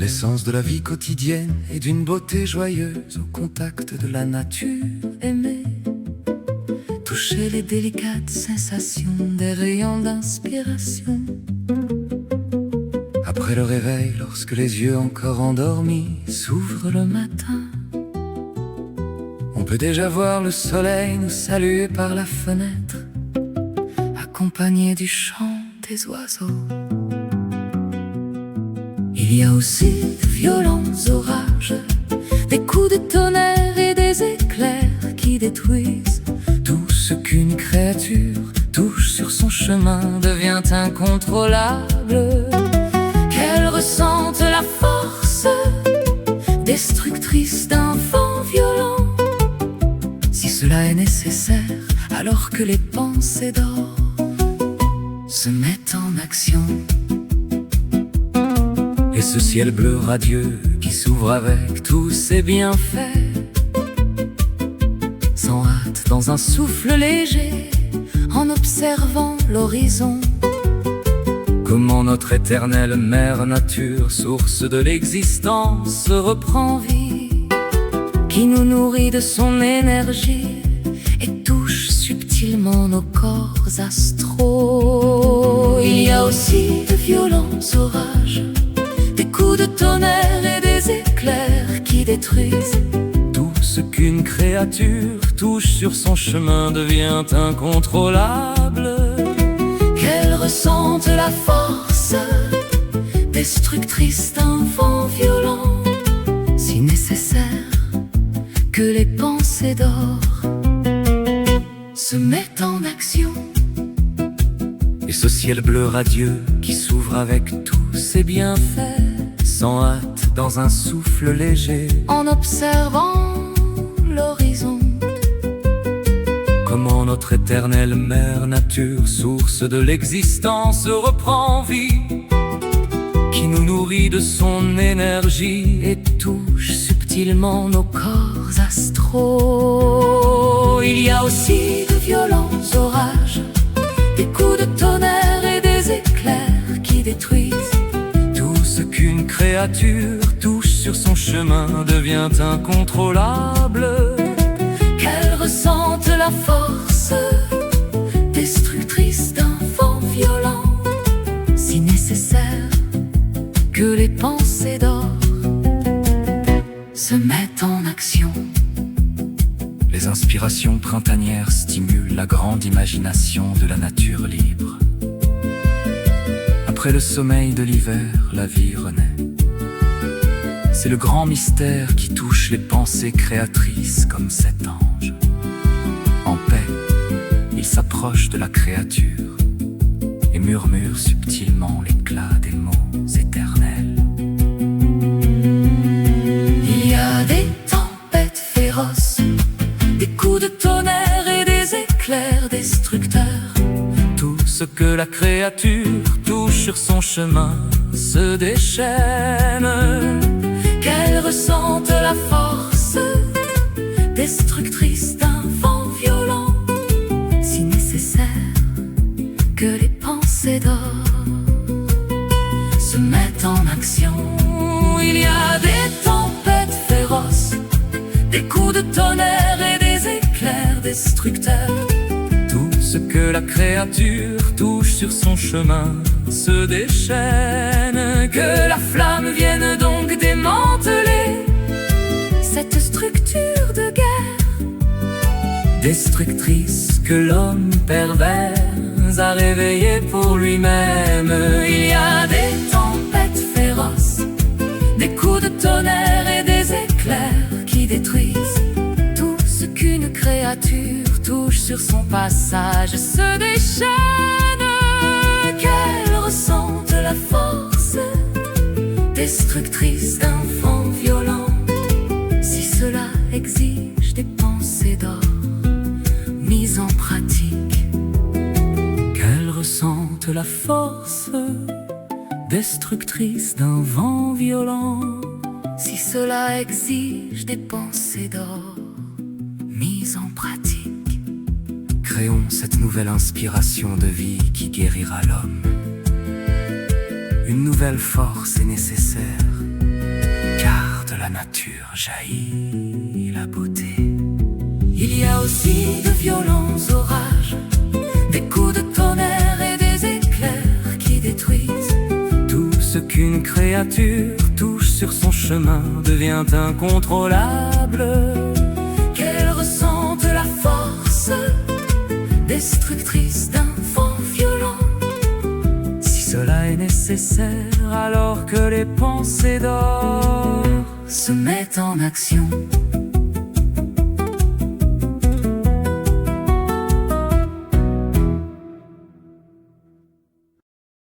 l'essence de la vie quotidienne et d'une beauté joyeuse au contact de la nature aimée. Toucher les délicates sensations des rayons d'inspiration. Après le réveil, lorsque les yeux encore endormis s'ouvrent le matin, on peut déjà voir le soleil nous saluer par la fenêtre, accompagné du chant des oiseaux. Il y a aussi de violents orages, des coups de tonnerre et des éclairs qui détruisent tout ce qu'une créature touche sur son chemin devient incontrôlable. Qu'elle ressente la force destructrice d'un vent violent, si cela est nécessaire, alors que les pensées d'or se mettent en action. Et ce ciel bleu radieux qui s'ouvre avec tous ses bienfaits, sans hâte dans un souffle léger, en observant l'horizon. Comment notre éternelle mère nature, source de l'existence, reprend vie, qui nous nourrit de son énergie et touche subtilement nos corps astraux. Il y a aussi de violents orages, des coups de tonnerre et des éclairs qui détruisent tout ce qu'une créature touche sur son chemin devient incontrôlable. Qu'elle ressente la force destructrice d'un vent violent, si nécessaire, que les pensées d'or se mettent en action. Et ce ciel bleu radieux qui s'ouvre avec tous ses bienfaits, sans hâte dans un souffle léger, en observant l'horizon. Comment notre éternelle mère nature, source de l'existence, reprend vie, qui nous nourrit de son énergie et touche subtilement nos corps astraux. Il y a aussi de violents orages, des coups de tonnerre et des éclairs qui détruisent tout ce qu'une créature touche sur son chemin devient incontrôlable. Qu'elle ressente la force destructrice d'un vent violent, si nécessaire, que les pensées d'or se mettent en action. Les inspirations printanières stimulent la grande imagination de la nature libre. Après le sommeil de l'hiver, la vie renaît. C'est le grand mystère qui touche les pensées créatrices comme cet ange. En paix, il s'approche de la créature et murmure subtilement l'éclat des mots éternels. Il y a des tempêtes féroces, des coups de tonnerre et des éclairs destructeurs. Tout ce que la créature touche sur son chemin se déchaîne. Qu'elle ressente la force destructrice d'un vent violent, si nécessaire, que les pensées d'or se mettent en action. Il y a des tempêtes féroces, des coups de tonnerre et des éclairs destructeurs. Tout ce que la créature touche sur son chemin se déchaîne. Que la flamme vienne donc démanteler cette structure de guerre destructrice que l'homme pervers a réveillée pour lui-même. Il y a des tempêtes féroces, des coups de tonnerre et des éclairs qui détruisent tout ce qu'une créature touche sur son passage se déchaîne. Qu'elle ressente la force destructrice d'un vent violent, si cela exige des pensées d'or mises en pratique. Qu'elle ressente la force destructrice d'un vent violent, si cela exige des pensées d'or mises en pratique. Créons cette nouvelle inspiration de vie qui guérira l'homme. Une nouvelle force est nécessaire la nature jaillit la beauté. Il y a aussi de violents orages, des coups de tonnerre et des éclairs qui détruisent. Tout ce qu'une créature touche sur son chemin devient incontrôlable. Qu'elle ressente la force destructrice d'un vent violent. Si cela est nécessaire, alors que les pensées d'or se mettent en action.